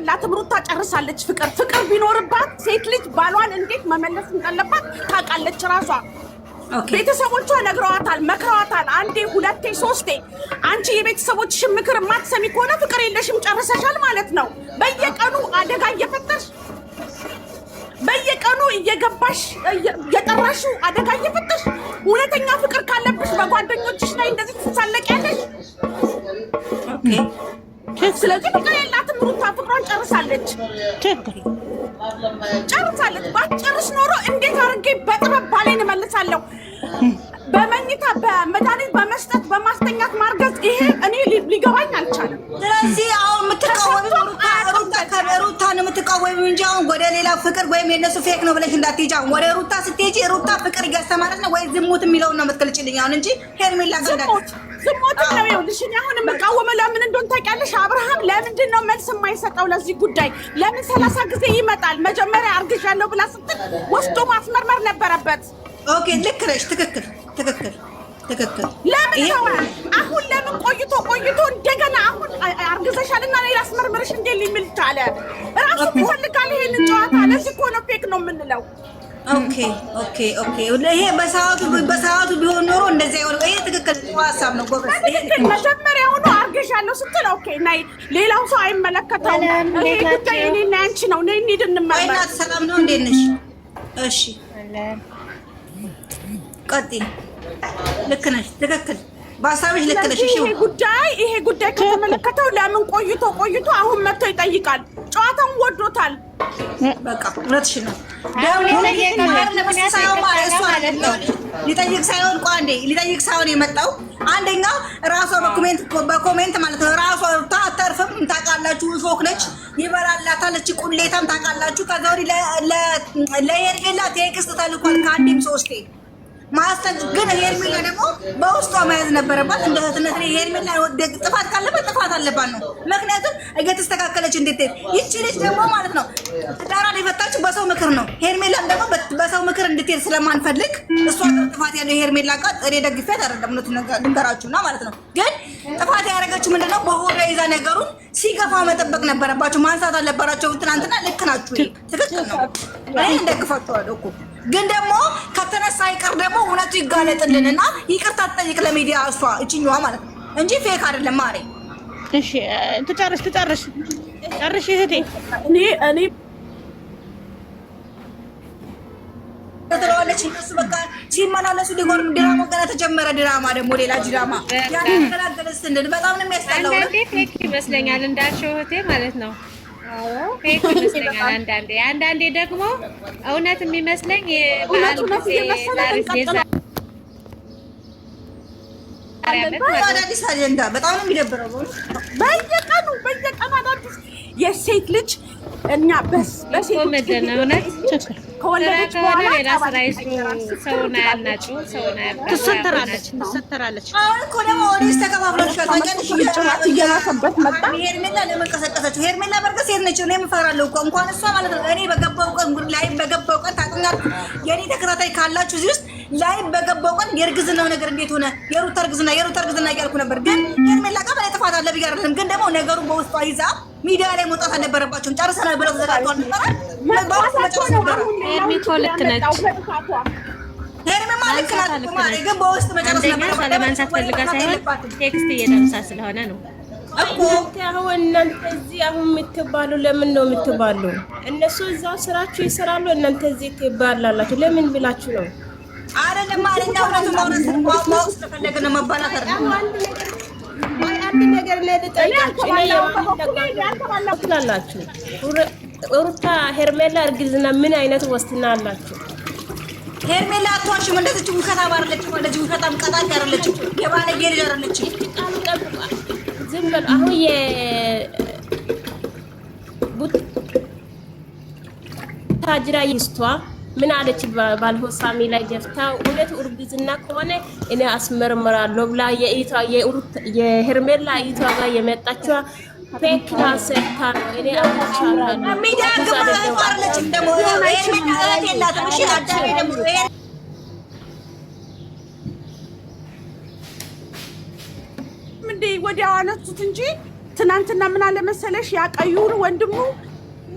የላትም። ሩታ ጨርሳለች። ፍቅር ቢኖርባት ሴት ልጅ ባሏን እንዴት መመለስ እንዳለባት ታውቃለች ራሷ። ቤተሰቦቿ ነግረዋታል፣ መክረዋታል። አንዴ ሁለቴ ሶስቴ። አንቺ የቤተሰቦችሽን ምክር የማትሰሚ ከሆነ ፍቅር የለሽም፣ ጨርሰሻል ማለት ነው። በየቀኑ አደጋ እየፈጠርሽ በየቀኑ እየገባሽ የጠራሽው አደጋ እየፈጠርሽ እውነተኛ ፍቅር ካለብሽ በጓደኞችሽ ላይ እንደዚህ ትሳለቂያለሽ። ስለዚህ ፍቅር የላትም ሩታ፣ ፍቅሯን ጨርሳለች። ባትጨርስ ኖሮ እንዴት አድርጌ በጥበብ ባሌን እመልሳለሁ? በመኝታ በመድኃኒት በመስጠት በማስተኛት ማርገዝ፣ ይሄ እኔ ሊገባኝ አልቻለም። ስለዚህ አሁን ሩታ ነው የምትቃወሚው እንጂ አሁን ወደ ሌላ ፍቅር ወይም የነሱ ፌክ ነው ብለሽ እንዳትሄጂ። አሁን ወደ ሩታ ስትሄጂ ሩታ ፍቅር እያስተማረች ነው ወይ ዝሙት የሚለውን ነው የምትገልጭልኝ አሁን እንጂ ሄርሜላ ዝሙት ነው። ይኸውልሽ እኔ አሁን የምቃወመው ለምን እንደሆነ ታውቂያለሽ? አብርሃም ለምንድን ነው መልስ የማይሰጠው ለዚህ ጉዳይ? ለምን 30 ጊዜ ይመጣል? መጀመሪያ አርግዣለሁ ብላ ስትል ወስዶ ማስመርመር ነበረበት። ኦኬ ልክ ነሽ። ትክክል። ለምን አሁን ለምን ቆይቶ እንደገና አሁን አርግዘሻልና እኔ ላስመርምርሽ እንዴ ሊምል ቻለ? ራሱ ይፈልጋል ይሄንን ጨዋታ። ለዚህ እኮ ነው ፌክ ነው የምንለው። ኦኬ ይሄ በሰዓቱ ቢሆን ኖሮ እንደዚህ አይሆንም። ይሄ ትክክል ሀሳብ ነው ጎበዝ። መጀመሪያውኑ አርግሻለሁ ስትል ኦኬ ናይ ሌላው ሰው አይመለከተውም። ይሄ ጉዳይ እኔና አንቺ ነው። ነይ እንሂድ እንመርመር። እናት ሰላም ነው? እንዴት ነሽ? እሺ ቀጥይ። ልክ ነሽ። ትክክል በሀሳብሽ ልክ ነሽ። እሺ ይሄ ጉዳይ ከተመለከተው ለምን ቆይቶ አሁን መጥቶ ይጠይቃል? ጨዋታውን ወዶታል። በቃ እውነትሽ ነው። ሊጠይቅ ሳይሆን የመጣው አንደኛው ራሷ በኮሜንት ማለት ነው። ራሷ አተርፍም ታውቃላችሁ፣ ሾክ ነች፣ ይበላላታል፣ እቺ ቁሌታም ታውቃላችሁ። ከዛ ወዲህ ለሄርሜላ ቴክስት ተልኳል ከአንዴም ሶስቴ ማስተን ግን ሄርሜላ ደግሞ በውስጧ መያዝ ነበረባት። እንደ እህትነት ነው ሄርሜላ ጥፋት ካለበት ጥፋት አለባት ነው። ምክንያቱም እየተስተካከለች እንድትሄድ ይቺ ልጅ ደግሞ ማለት ነው ዳራን የፈታችው በሰው ምክር ነው። ሄርሜላም ደግሞ በሰው ምክር እንድትሄድ ስለማንፈልግ እሷ ጥፋት ያለው ሄርሜላ ጋር እኔ ደግፌያት አይደለም ነው ልንገራችሁና ማለት ነው። ግን ጥፋት ያደረገችው ምንድነው? በሆዷ ይዛ ነገሩን ሲገፋ መጠበቅ ነበረባቸው፣ ማንሳት አልነበራቸው። ትናንትና ልክ ናችሁ፣ ትክክል ነው። እኔ እንደግፋችኋለሁ እኮ ግን ደግሞ ከተነሳ ይቀር ደግሞ እውነቱ ይጋለጥልንና ይቅርታ ትጠይቅ ለሚዲያ እሷ እችኛዋ ማለት ነው እንጂ ፌክ አይደለም። ማሬ እሺ ትጨርሽ እህቴ። እኔ ተተለዋለች እነሱ በቃ ሲመላለሱ ሊጎርም ድራማ ገና ተጀመረ። ድራማ ደግሞ ሌላ ድራማ ያን ተላገለስ እንደ በጣም ነው የሚያስጠላው። አንዳንዴ ፌክ ይመስለኛል እንዳልሽው እህቴ ማለት ነው። ፌክ ይመስለኛል አንዳንዴ ደግሞ እውነት የሚመስለኝ አዳዲስ አጀንዳ በጣም ነው የሚደብረው። በየቀኑ አዳዲስ የሴት ልጅ እኛ በሴት ምንድን ነው እውነት ከወለደች በኋላ ሌላ ስራ ይስሩ። ሰውን አያናጩ፣ ሰውን ትሰተራለች። አሁን እኮ ደግሞ ኦዲስ ተከፋፍሎች እየራሰበት መጣ። ሄርሜላ ለምን ቀሰቀሰችው? ሄርሜላ በርግጥ ሴት ነች። እኔ የምፈራለሁ እኮ እንኳን እሷ ማለት ነው። እኔ በገባው ቀን ጉድ ላይ በገባው ቀን ታውቁኛላችሁ። የኔ ተከታታይ ካላችሁ እዚህ ውስጥ ላይ በገባው ቀን የእርግዝናው ነገር እንዴት ሆነ? የሩታ እርግዝና እያልኩ ነበር። ግን ሄርሜላ ጋር በላይ ጥፋት አለ ብዬ አይደለም። ግን ደግሞ ነገሩን በውስጧ ይዛ ሚዲያ ላይ መውጣት አልነበረባቸውም። ጨርሰናል ብለው ተዘጋጅቷል ነበር። ሄርሜ እኮ ልክ ነች። ሄርሜማ ልክ ናት ማለት ግን በውስጥ መጨረስ ነበረባት። ለማንሳት ፈልጋ ሳይሆን ቴክስት እየደረሳ ስለሆነ ነው እኮ። አሁን እናንተ እዚህ አሁን የምትባሉ ለምን ነው የምትባሉ? እነሱ እዛው ስራችሁ ይሰራሉ፣ እናንተ እዚህ ትባላላችሁ። ለምን ብላችሁ ነው? አይደለም ማለኛ እውነቱን ማውራት ስለፈለገ ነው መባላት አይደለም። አንድ ነገር ላይ ልጠይቃችሁ ትላላችሁ። ሩታ ሄርሜላ እርግዝና ምን አይነት ዋስትና አላችሁ? ሄርሜላ አትዋሽም። እንደዚህ ውከታ ባረለች ወለጅ ውከታም ቀጣቂ አይደለች። የባለጌ ልጅ አይደለች። ዝም በል አሁን ታጅራ ይስቷ ምን አለች? ባልሆሳሚ ላይ ጀፍታ እውነት እርግዝና ከሆነ እኔ አስመርምራለሁ ብላ የሄርሜላ እይቷ ጋር የመጣችው ፌክ ላሰታ ነው። እኔ አውቃለሁ ሚዲያ ግባ አለች ደግሞ ሄርሜላ እህት የላትም። እሺ አዳሜ ደግሞ እንዴ ወዲያው አነሱት እንጂ ትናንትና ምን አለ መሰለሽ ያቀዩን ወንድሙ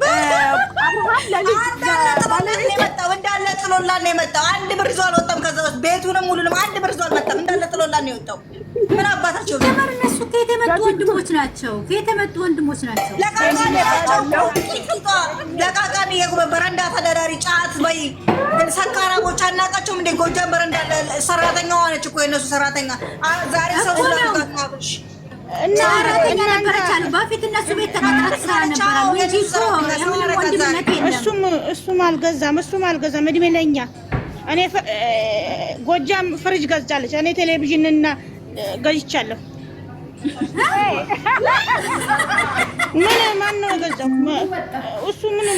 አብርሃም ለልጅ እንዳለ ጥሎላን ነው የመጣው። አንድ ብር ይዞ አልወጣም። ከዛ ቤቱንም ሁሉንም አንድ ብር ይዞ አልመጣም። እንዳለ ጥሎላን ነው የወጣው። ምን አባታቸው ተመር እነሱ ከየት የመጡ ወንድሞች ናቸው? ለቃቃሚ በረንዳ ተዳዳሪ ጫት በይ ሰካራሞች አናውቃቸውም እንደ ጎጃም በረንዳ ሰራተኛ ሆነች እኮ የእነሱ ሰራተኛ ዛሬ ሰው ስለቃቃብሽ እና ነበረች አሉ። በፊት እነሱ ቤት ተቀጥራ ትሰራ ነበር እንጂ እሱም አልገዛም። እድሜ ለኛ እኔ ጎጃም ፍሪጅ ገዛለች። እኔ ቴሌቪዥንና ገዝቻለሁ። ምን ማን ነው ገዛው? እሱ ምን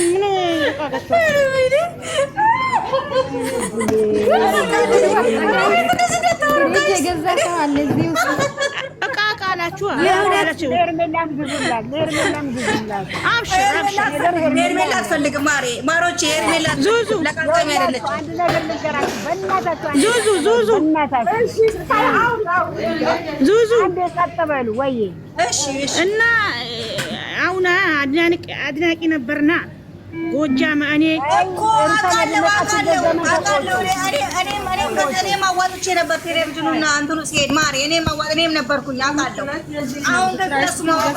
ገዝቷል? ቃላችሁ ሄርሜላ አትፈልግም። ማሮቼ ሄርሜላ ዙዙ እና አሁን አድናቂ ነበርና ጎጃም እኔ እኮ እኔም አዋጥቼ ነበር ቴሌቪዥኑና እንትኑ ሲሄድ ማሪ እኔም ነበርኩኝ አውቃለሁ። አሁን ከእሱ ማዋጥ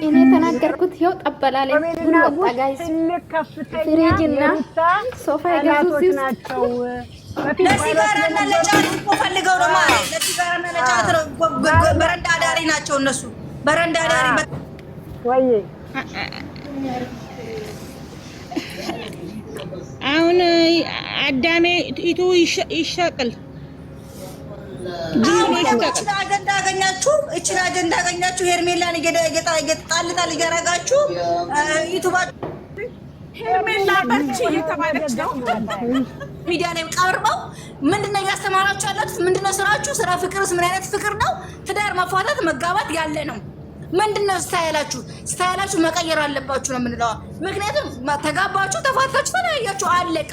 እኔ ተናገርኩት። ይኸው ጠበላለ ምን ወጣ ጋይስ ፍሪጅና ሶፋ የገዙት ናቸው። ለሲጋራና ለጫት እኮ ፈልገው ነው ማለት ለሲጋራና ለጫት ነው። በረንዳ ዳሪ ናቸው እነሱ በረንዳ ዳሪ ወይ አሁን አዳሜ ኢቱ ይሻቅል እችን አጀንዳ አገኛችሁ ሄርሜላን ጣል እያረጋችሁ ዩቱባችሁ ሄርሜላ በርቺ እየተባለች ነው ሚዲያ ላይ ቀርበው ምንድነው ያስተማራችሁ ያላችሁ? ምንድነው ስራችሁ? ስራ ፍቅርስ ምን አይነት ፍቅር ነው? ትዳር መፋታት መጋባት ያለ ነው። ምንድነው ስታይላችሁ መቀየር አለባችሁ ነው የምንለው። ምክንያቱም ተጋባችሁ፣ ተፋታችሁ፣ ተለያያችሁ፣ አለቀ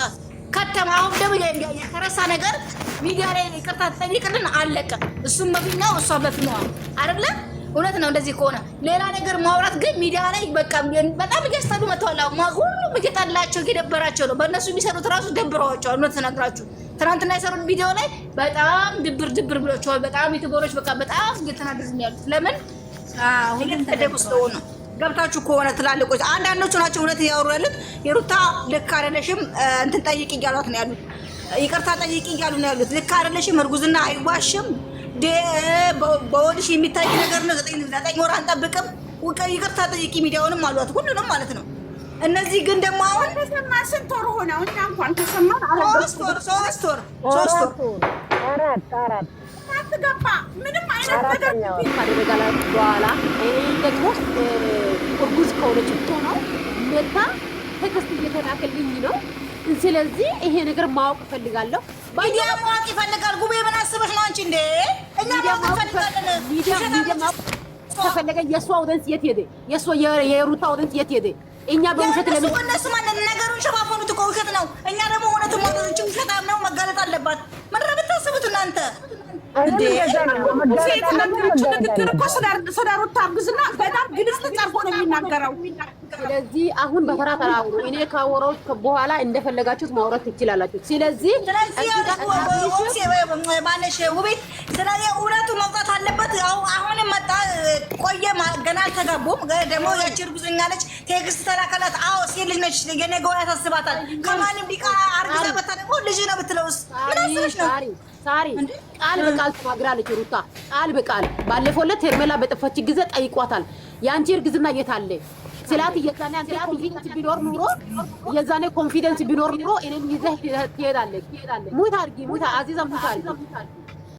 ከተማ። አሁን ደግሞ የተረሳ ነገር ሚዲያ ላይ ይቅርታ ጠይቅልን አለቀ። እሱም በፊት ነው እሷ በፊት ነው አይደለ? እውነት ነው። እንደዚህ ከሆነ ሌላ ነገር ማውራት ግን ሚዲያ ላይ በቃ በጣም እያስተሉ መጥተዋል። ሁሉም እየጣላቸው እየደበራቸው ነው። በእነሱ የሚሰሩት ራሱ ደብረዋቸዋል። እውነት ተናግራችሁ ትናንትና የሰሩት ቪዲዮ ላይ በጣም ድብር ብሏቸዋል። በጣም ዩቲዩበሮች በቃ በጣም እየተናደዱ ነው ያሉት። ለምን እየተደቡ ስለሆነ ገብታችሁ ከሆነ ትላልቆች አንዳንዶቹ ናቸው እውነት እያወሩ ያሉት። የሩታ ልክ አይደለሽም እንትን ጠይቂ እያሏት ነው ያሉት። ይቅርታ ጠይቂ እያሉ ነው ያሉት። ልክ አይደለሽም፣ እርጉዝና አይዋሽም፣ በወድሽ የሚታይ ነገር ነው። 9 ወር አንጠብቅም፣ ይቅርታ ጠይቂ ሚዲያውንም አሏት፣ ሁሉንም ማለት ነው። እነዚህ ግን ደግሞ አሁን ስንት ወር ሆነው? እኛ እንኳን ከሰማን 3 ወር አትገባ ምንም አይነት ነገር ካደረጋላት በኋላ ደግሞ እርጉዝ ከሆነች ነው መታ ቴክስት እየተላከልኝ ነው። ስለዚህ ይሄ ነገር ማወቅ እፈልጋለሁ። ሚዲያ ማወቅ ይፈልጋል። ጉቤ ምን አስበሽ ነው አንቺ እንዴ? እኛ ማወቅ ፈልጋለን። ሚዲያ ማወቅ ተፈለገ። የሷ አውደንስ የት ሄደ? የሩታ አውደንስ የት ሄደ? እኛ በውሸት ለምን እነሱ ማንን ነገሩን ሸፋፈኑት እኮ ውሸት ነው። እኛ ደግሞ እውነቱን ማውጣት ውሸታም ነው መጋለጥ አለባት። ምን ረብታስቡት እናንተ እንዴ? ሴት ንግግር እኮ ስለ ሩታ እርግዝና በጣም ግልጽ አድርጎ ነው የሚናገረው። ስለዚህ አሁን በተራ ተራው እኔ ካወራሁት በኋላ እንደፈለጋችሁት ማውራት ትችላላችሁ። ስለዚህ ማነሽ ውቤት ስለዚህ እውነቱ መውጣት አለበት። አሁን መጣ ቆየ ገና አልተጋቡም። ደግሞ ያቺ እርጉዝኛ ነች። ቴክስት ተላከላት። አዎ ሴት ልጅ ነች። የነገው ያሳስባታል። ከማንም ዲቃ አርግዛ መጣ ደግሞ ልጅ ነው ብትለውስ ምን አስበሽ ነው? ሳሪ ቃል በቃል ተናግራለች ሩታ ቃል በቃል ባለፈው ዕለት ሄርሜላ በጠፋች ጊዜ ጠይቋታል። ያንቺ እርግዝና የት አለ ስላት የዛኔ አንተ ኮንፊደንስ ቢኖር ኑሮ ኮንፊደንስ ቢኖር ኑሮ እኔም ይዘህ ትሄዳለህ። ሙት አድርጊ ሙት አዚዛ ሙት አድርጊ